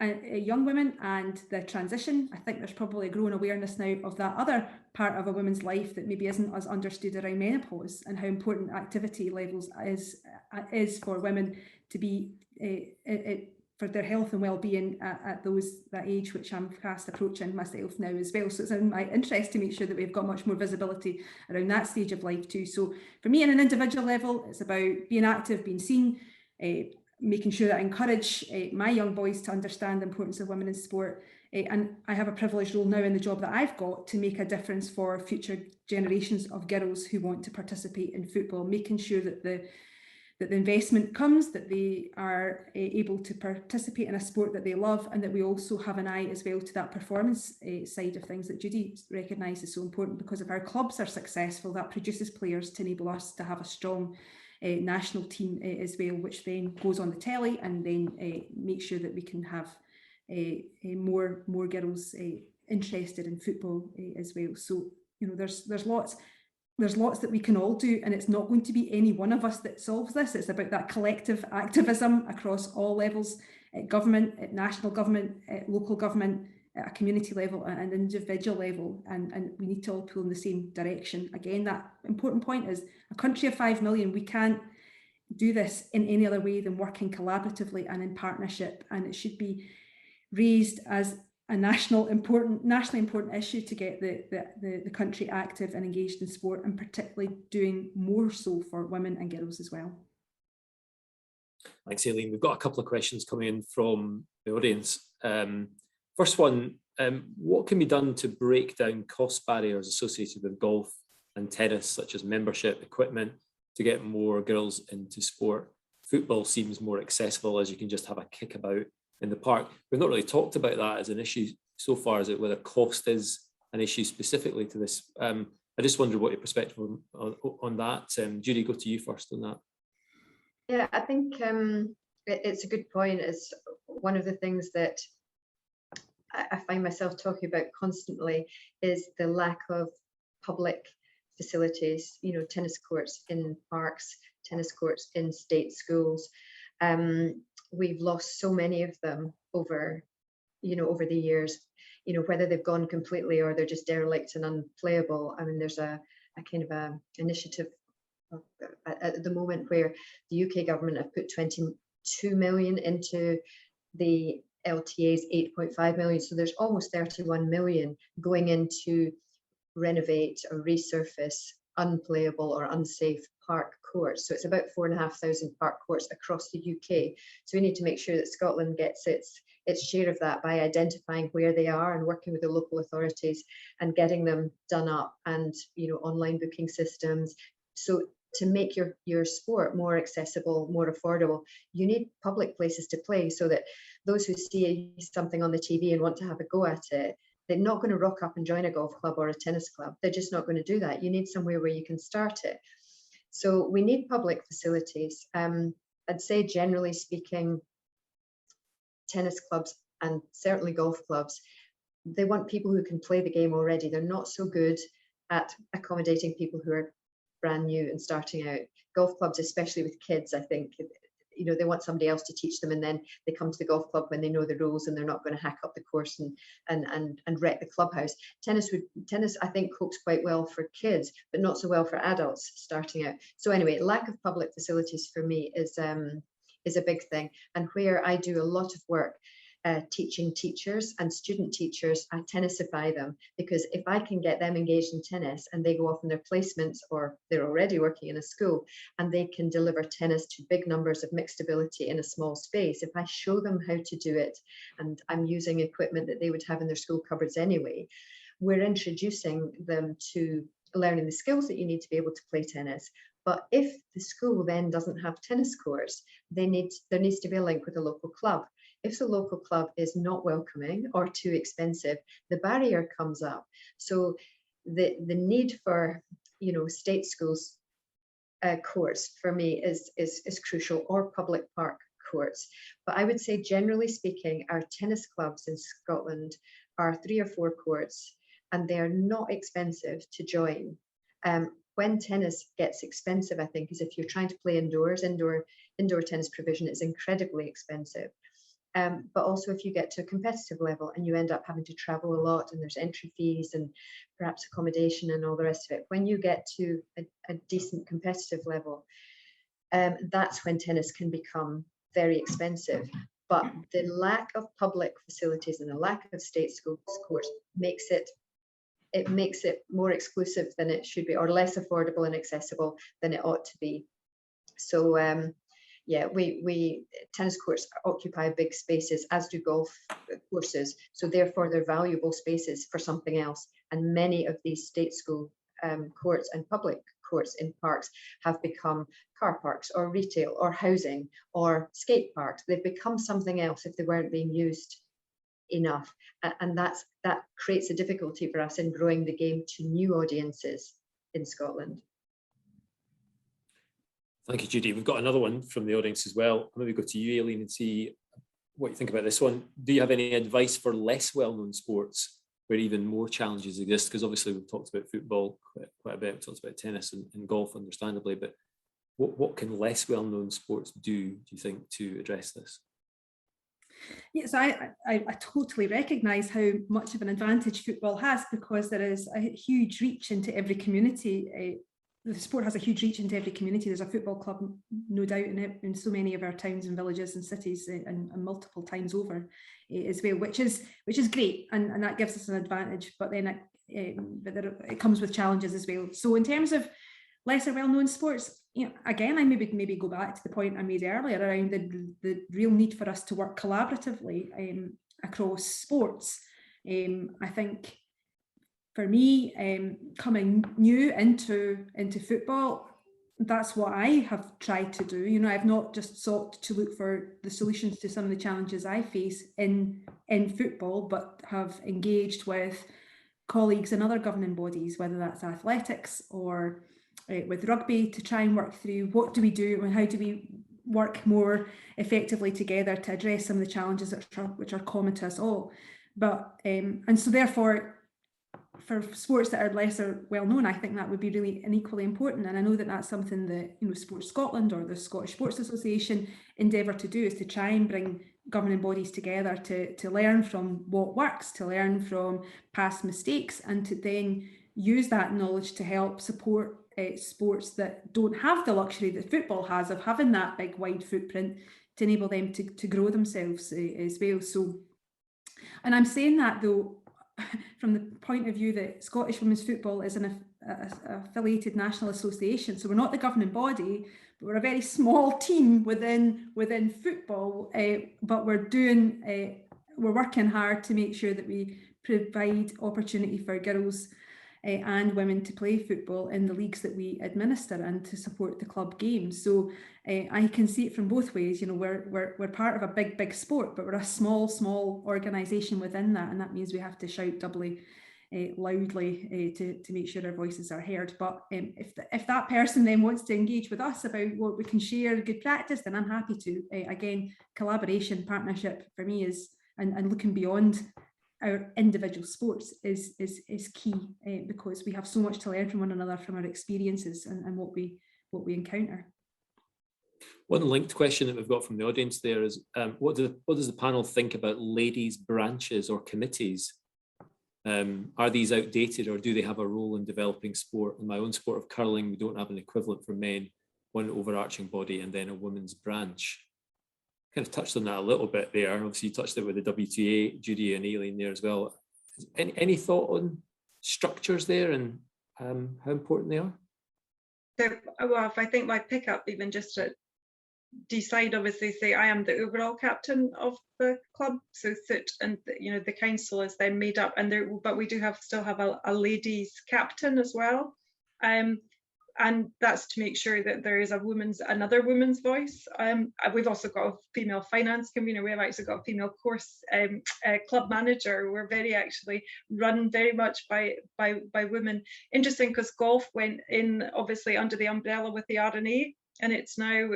women and the transition, I think there's probably a growing awareness now of that other part of a woman's life that maybe isn't as understood around menopause, and how important activity levels is for women to be for their health and well-being at that age, which I'm fast approaching myself now as well. So it's in my interest to make sure that we've got much more visibility around that stage of life too. So for me, on an individual level, it's about being active, being seen, making sure that I encourage my young boys to understand the importance of women in sport. And I have a privileged role now in the job that I've got to make a difference for future generations of girls who want to participate in football, making sure that the investment comes, that they are able to participate in a sport that they love, and that we also have an eye as well to that performance side of things that Judy recognises so important, because if our clubs are successful, that produces players to enable us to have a strong national team as well, which then goes on the telly and then make sure that we can have more girls interested in football as well. So, you know, there's lots that we can all do, and it's not going to be any one of us that solves this. It's about that collective activism across all levels, at government, at national government, at local government, at a community level and individual level, and we need to all pull in the same direction. Again, that important point is, a country of 5 million, we can't do this in any other way than working collaboratively and in partnership, and it should be raised as a nationally important issue to get the country active and engaged in sport, and particularly doing more so for women and girls as well.
Thanks, Aileen. We've got a couple of questions coming in from the audience. First one, what can be done to break down cost barriers associated with golf and tennis, such as membership, equipment, to get more girls into sport? Football seems more accessible, as you can just have a kickabout in the park. We've not really talked about that as an issue so far, as it whether cost is an issue specifically to this. I just wonder what your perspective on that. Judy, go to you first on that.
Yeah, I think it's a good point. It's one of the things that I find myself talking about constantly is the lack of public facilities, you know, tennis courts in parks, tennis courts in state schools. We've lost so many of them over the years, you know, whether they've gone completely or they're just derelict and unplayable. I mean, there's a kind of a initiative at the moment where the UK government have put 22 million into the LTA's 8.5 million. So there's almost 31 million going into renovate or resurface unplayable or unsafe park courts. So it's about 4,500 park courts across the UK. So we need to make sure that Scotland gets its share of that by identifying where they are and working with the local authorities and getting them done up, and, you know, online booking systems. So to make your sport more accessible, more affordable, you need public places to play, so that those who see something on the TV and want to have a go at it, they're not going to rock up and join a golf club or a tennis club. They're just not going to do that. You need somewhere where you can start it. So we need public facilities. I'd say, generally speaking, tennis clubs and certainly golf clubs, they want people who can play the game already. They're not so good at accommodating people who are brand new and starting out. Golf clubs, especially with kids, I think, you know, they want somebody else to teach them, and then they come to the golf club when they know the rules and they're not going to hack up the course and wreck the clubhouse. Tennis, I think, copes quite well for kids, but not so well for adults starting out. So anyway, lack of public facilities for me is a big thing. And where I do a lot of work teaching teachers and student teachers, I tennisify them, because if I can get them engaged in tennis and they go off in their placements, or they're already working in a school and they can deliver tennis to big numbers of mixed ability in a small space, if I show them how to do it, and I'm using equipment that they would have in their school cupboards anyway, we're introducing them to learning the skills that you need to be able to play tennis, But if the school then doesn't have tennis courts, there needs to be a link with a local club. If the local club is not welcoming or too expensive, the barrier comes up. So the need for, you know, state schools courts for me is crucial, or public park courts. But I would say, generally speaking, our tennis clubs in Scotland are 3 or 4 courts, and they are not expensive to join. When tennis gets expensive, I think, is if you're trying to play indoors. Indoor tennis provision is incredibly expensive. But also if you get to a competitive level and you end up having to travel a lot, and there's entry fees and perhaps accommodation and all the rest of it, when you get to a decent competitive level, that's when tennis can become very expensive. But the lack of public facilities and the lack of state schools courts makes it more exclusive than it should be, or less affordable and accessible than it ought to be. So yeah, tennis courts occupy big spaces, as do golf courses. So therefore they're valuable spaces for something else. And many of these state school courts and public courts in parks have become car parks or retail or housing or skate parks. They've become something else if they weren't being used enough. And that creates a difficulty for us in growing the game to new audiences in Scotland.
Thank you, Judy. We've got another one from the audience as well. I'll maybe go to you, Aileen, and see what you think about this one. Do you have any advice for less well-known sports where even more challenges exist? Because obviously we've talked about football quite a bit, we've talked about tennis and golf, understandably, but what can less well-known sports do you think, to address this?
Yes, I totally recognise how much of an advantage football has, because there is a huge reach into every community. The sport has a huge reach into every community. There's a football club, no doubt, in so many of our towns and villages and cities, and multiple times over as well, which is great, and that gives us an advantage. But then it comes with challenges as well. So in terms of lesser well-known sports, you know, again, I maybe go back to the point I made earlier around the real need for us to work collaboratively across sports. I think, for me, coming new into football, that's what I have tried to do. You know, I've not just sought to look for the solutions to some of the challenges I face in football, but have engaged with colleagues in other governing bodies, whether that's athletics or with rugby, to try and work through what do we do and how do we work more effectively together to address some of the challenges which are common to us all. But and so therefore, for sports that are lesser well known, I think that would be really and equally important. And I know that that's something that, you know, Sports Scotland or the Scottish Sports Association endeavour to do, is to try and bring governing bodies together to learn from what works, to learn from past mistakes, and to then use that knowledge to help support sports that don't have the luxury that football has of having that big wide footprint, to enable them to grow themselves as well. So, and I'm saying that though from the point of view that Scottish Women's Football is an affiliated national association. So we're not the governing body, but we're a very small team within football, but we're working hard to make sure that we provide opportunity for girls and women to play football in the leagues that we administer, and to support the club games. So I can see it from both ways. You know, we're part of a big sport, but we're a small organisation within that, and that means we have to shout doubly loudly to make sure our voices are heard. But if that person then wants to engage with us about what we can share good practice, then I'm happy to. Again, collaboration, partnership for me is, and looking beyond our individual sports is key, because we have so much to learn from one another, from our experiences and what we encounter.
One linked question that we've got from the audience there is, what does the panel think about ladies' branches or committees? Are these outdated, or do they have a role in developing sport? In my own sport of curling, we don't have an equivalent for men, one overarching body and then a women's branch. Kind of touched on that a little bit there. Obviously you touched it with the WTA, Judy and Aileen there as well. Any thought on structures there and how important they are?
So, well, if I think my pickup, even just to decide, obviously say I am the overall captain of the club, so sit, and you know, the council is then made up, and but we do still have a ladies captain as well. and that's to make sure that there is another woman's voice. We've also got a female finance convener. We've actually got a female course club manager. We're actually run very much by women. Interesting, because golf went in obviously under the umbrella with the R&A, and it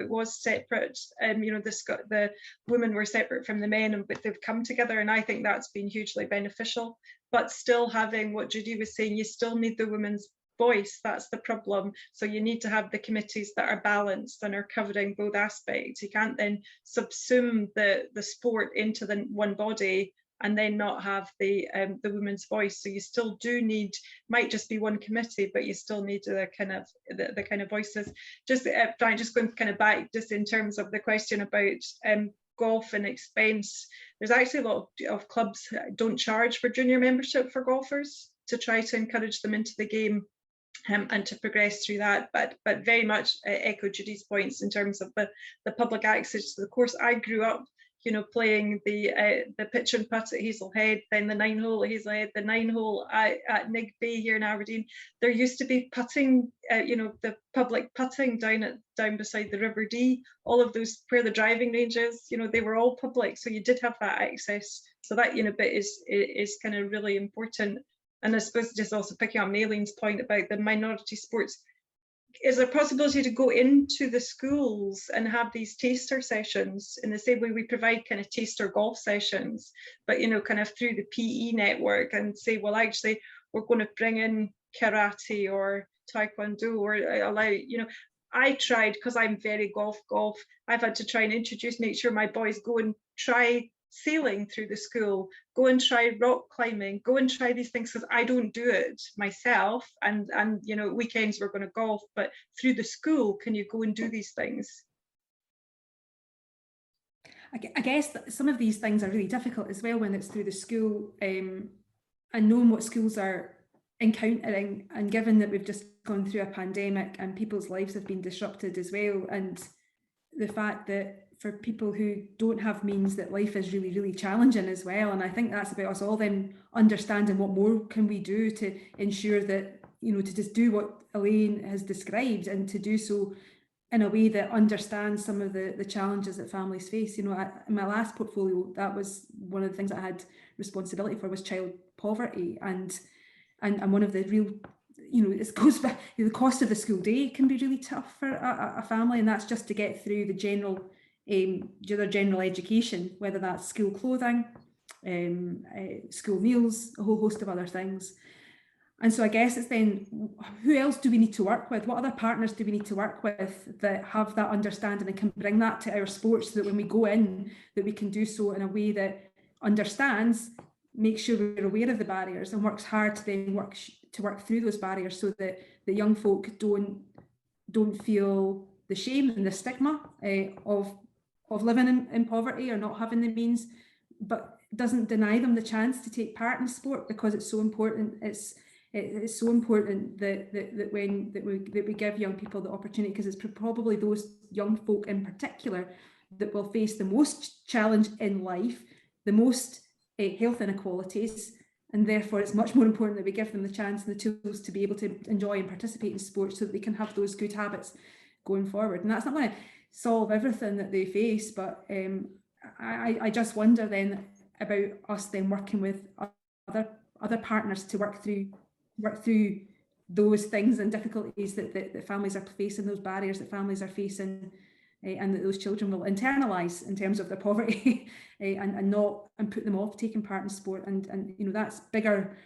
was separate. The women were separate from the men, but they've come together, and I think that's been hugely beneficial. But still having what Judy was saying, you still need the women's voice. That's the problem. So you need to have the committees that are balanced and are covering both aspects. You can't then subsume the sport into the one body and then not have the women's voice. So you still do need, might just be one committee, but you still need the kind of voices. Just Brian, just going kind of back just in terms of the question about golf and expense. There's actually a lot of clubs that don't charge for junior membership for golfers to try to encourage them into the game and to progress through that. But very much echo Judy's points in terms of the public access to the course. I grew up, playing the pitch and putt at Hazelhead, then the 9-hole at Hazelhead, the 9-hole at Nig Bay here in Aberdeen. There used to be putting, the public putting down beside the River Dee. All of those where the driving ranges, they were all public, so you did have that access. So that bit is kind of really important. And I suppose just also picking up on Aileen's point about the minority sports. Is there a possibility to go into the schools and have these taster sessions in the same way we provide kind of taster golf sessions, but kind of through the PE network, and say, well, actually we're going to bring in karate or taekwondo, or allow, I tried, because I'm very golf, I've had to try and make sure my boys go and try sailing through the school, go and try rock climbing, go and try these things, because I don't do it myself, and weekends we're going to golf, but through the school, can you go and do these things?
I guess that some of these things are really difficult as well when it's through the school, and knowing what schools are encountering, and given that we've just gone through a pandemic and people's lives have been disrupted as well, and the fact that for people who don't have means, that life is really, really challenging as well. And I think that's about us all then understanding what more can we do to ensure that, to just do what Elaine has described, and to do so in a way that understands some of the challenges that families face. In my last portfolio, that was one of the things I had responsibility for, was child poverty. And one of the real, it goes back, the cost of the school day can be really tough for a family, and that's just to get through the general education, whether that's school clothing, school meals, a whole host of other things. And so I guess it's then, who else do we need to work with? What other partners do we need to work with that have that understanding and can bring that to our sports, so that when we go in, that we can do so in a way that understands, makes sure we're aware of the barriers, and works hard to then work through those barriers, so that the young folk don't feel the shame and the stigma of living in poverty or not having the means, but doesn't deny them the chance to take part in sport, because it's so important. It's so important that we give young people the opportunity, because it's probably those young folk in particular that will face the most challenge in life, the most health inequalities, and therefore it's much more important that we give them the chance and the tools to be able to enjoy and participate in sports, so that they can have those good habits going forward. And that's not going to solve everything that they face, but I just wonder then about us then working with other partners to work through those things and difficulties that families are facing, those barriers that families are facing, and that those children will internalise in terms of their poverty, and put them off taking part in sport. And that's bigger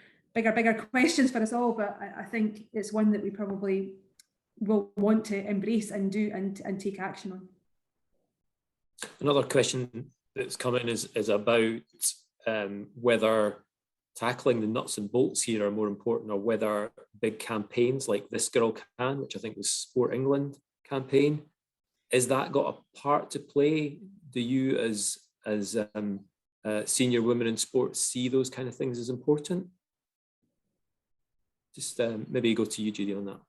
questions for us all, but I think it's one that we probably will want to embrace and do and take action on.
Another question that's come in is about whether tackling the nuts and bolts here are more important, or whether big campaigns like This Girl Can, which I think was Sport England campaign, is that got a part to play? Do you as senior women in sports see those kind of things as important? Just maybe go to you, Judy, on that.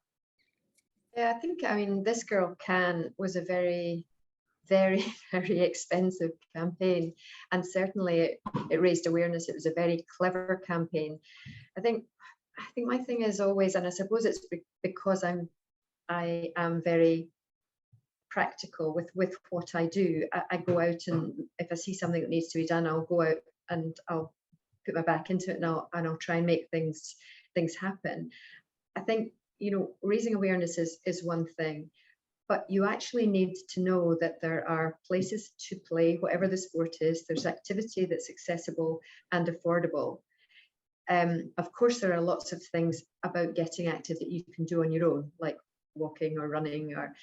Yeah, I think, This Girl Can was a very, very, very expensive campaign, and certainly it raised awareness. It was a very clever campaign. I think my thing is always, and I suppose it's because I'm I am very practical with what I do. I go out, and if I see something that needs to be done, I'll go out and I'll put my back into it, and I'll try and make things happen. I think, you know, raising awareness is one thing, but you actually need to know that there are places to play, whatever the sport is. There's activity that's accessible and affordable. Of course, there are lots of things about getting active that you can do on your own, like walking or running or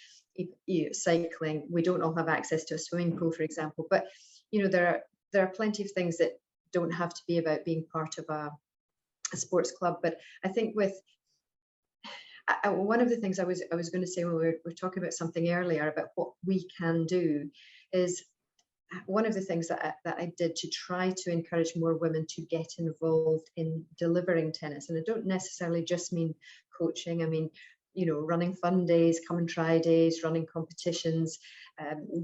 cycling. We don't all have access to a swimming pool, for example, but you know, there are plenty of things that don't have to be about being part of a sports club. But I think with one of the things I was going to say when we were talking about something earlier about what we can do is, one of the things that I did to try to encourage more women to get involved in delivering tennis, and I don't necessarily just mean coaching, I mean, you know, running fun days, come and try days, running competitions,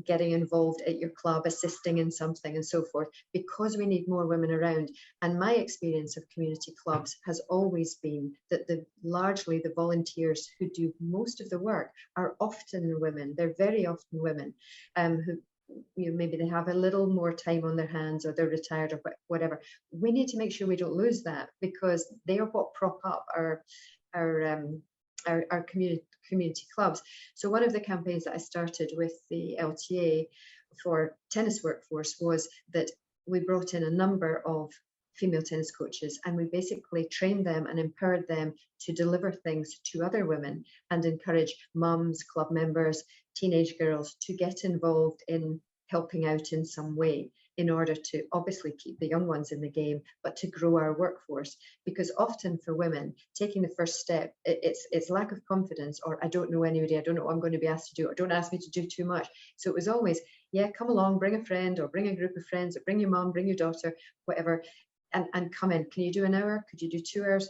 getting involved at your club, assisting in something and so forth, because we need more women around. And my experience of community clubs has always been that largely the volunteers who do most of the work are often women. They're very often women who, you know, maybe they have a little more time on their hands, or they're retired or whatever. We need to make sure we don't lose that, because they are what prop up our community clubs. So one of the campaigns that I started with the LTA for tennis workforce was that we brought in a number of female tennis coaches, and we basically trained them and empowered them to deliver things to other women and encourage mums, club members, teenage girls to get involved in helping out in some way, in order to obviously keep the young ones in the game, but to grow our workforce. Because often for women, taking the first step, it's lack of confidence, or I don't know anybody, I don't know what I'm going to be asked to do, or don't ask me to do too much. So it was always, yeah, come along, bring a friend, or bring a group of friends, or bring your mum, bring your daughter, whatever, and come in. Can you do an hour? Could you do 2 hours?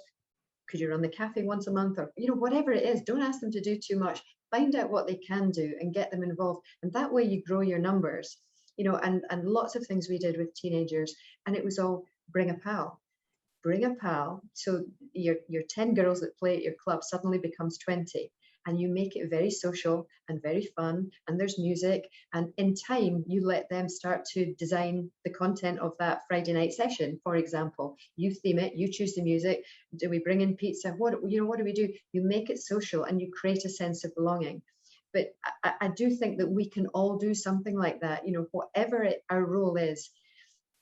Could you run the cafe once a month? Or, you know, whatever it is, don't ask them to do too much. Find out what they can do and get them involved. And that way you grow your numbers. You know, and lots of things we did with teenagers, and it was all bring a pal. Bring a pal. So your 10 girls that play at your club suddenly becomes 20, and you make it very social and very fun, and there's music, and in time you let them start to design the content of that Friday night session, for example. You theme it, you choose the music. Do we bring in pizza? What do we do? You make it social, and you create a sense of belonging. But I do think that we can all do something like that, you know, whatever our role is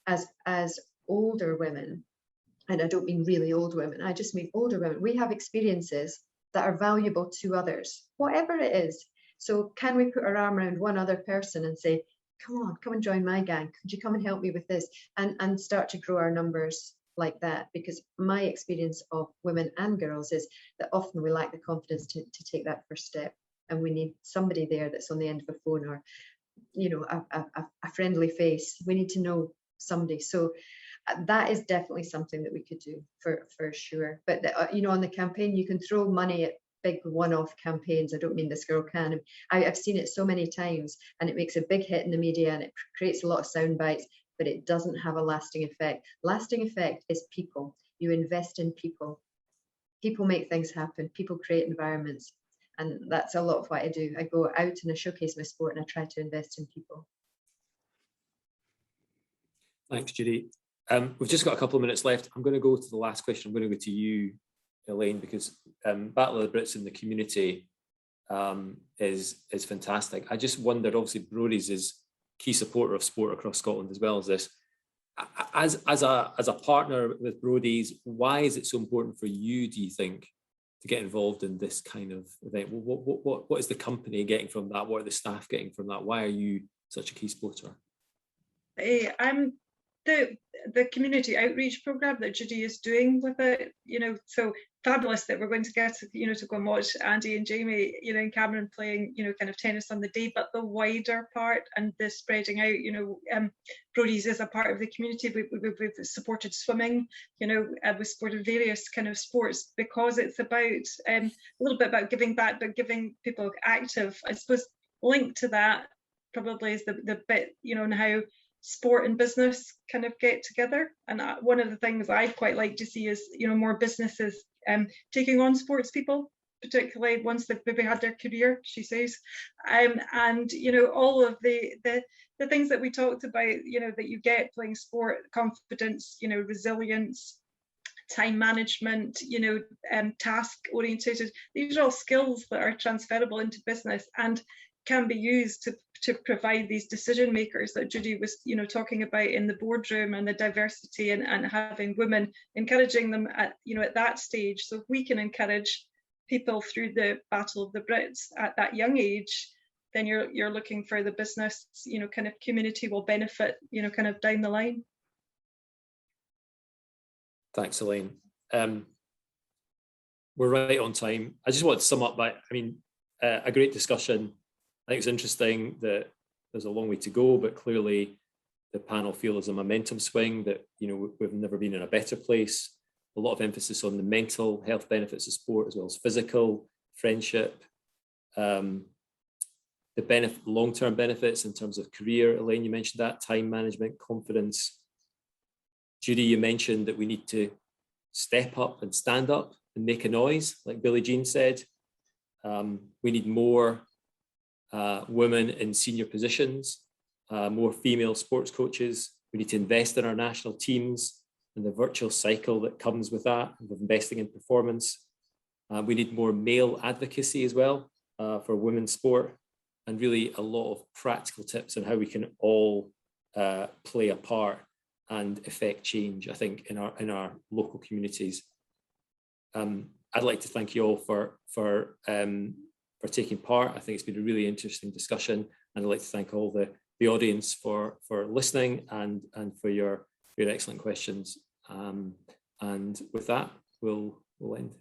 as older women. And I don't mean really old women, I just mean older women. We have experiences that are valuable to others, whatever it is. So can we put our arm around one other person and say, come and join my gang, could you come and help me with this, and start to grow our numbers like that? Because my experience of women and girls is that often we lack the confidence to take that first step. And we need somebody there that's on the end of a phone, or, you know, a friendly face. We need to know somebody. So that is definitely something that we could do for sure. But, you know, on the campaign, you can throw money at big one-off campaigns. I don't mean this girl can. I've seen it so many times, and it makes a big hit in the media, and it creates a lot of sound bites, but it doesn't have a lasting effect. Lasting effect is people. You invest in people. People make things happen. People create environments. And that's a lot of what I do. I go out and I showcase my sport, and I try to invest in people.
Thanks, Judy. We've just got a couple of minutes left. I'm going to go to the last question. I'm going to go to you, Elaine, because Battle of the Brits in the community is fantastic. I just wondered, obviously, Brodie's is key supporter of sport across Scotland as well as this. As a partner with Brodie's, why is it so important for you, do you think, to get involved in this kind of event? What is the company getting from that? What are the staff getting from that? Why are you such a key supporter?
The community outreach program that Judy is doing with it, you know, so fabulous that we're going to get, you know, to go and watch Andy and Jamie, you know, and Cameron playing, you know, kind of tennis on the day, but the wider part and the spreading out, you know, Brodie's is a part of the community. We've supported swimming, you know, we've supported various kind of sports, because it's about a little bit about giving back, but giving people active. I suppose linked to that probably is the bit, you know, and how sport and business kind of get together. And one of the things I'd quite like to see is, you know, more businesses taking on sports people, particularly once they've maybe had their career, she says. And, you know, all of the things that we talked about, you know, that you get playing sport, confidence, you know, resilience, time management, you know, task orientated. These are all skills that are transferable into business and can be used to provide these decision makers that Judy was, you know, talking about in the boardroom, and the diversity and having women, encouraging them at, you know, at that stage. So if we can encourage people through the Battle of the Brits at that young age, then you're looking for the business, you know, kind of community will benefit, you know, kind of down the line.
Thanks, Elaine. We're right on time. I just want to sum up by, I mean, a great discussion. I think it's interesting that there's a long way to go, but clearly the panel feel there's a momentum swing, that, you know, we've never been in a better place. A lot of emphasis on the mental health benefits of sport, as well as physical, friendship, the long-term benefits in terms of career. Elaine, you mentioned that, time management, confidence. Judy, you mentioned that we need to step up and stand up and make a noise, like Billie Jean said. We need more women in senior positions, more female sports coaches. We need to invest in our national teams and the virtual cycle that comes with that, of investing in performance. We need more male advocacy as well for women's sport, and really a lot of practical tips on how we can all play a part and effect change, I think, in our local communities. I'd like to thank you all for taking part. I think it's been a really interesting discussion, and I'd like to thank all the audience for listening and for your excellent questions. And with that, we'll end.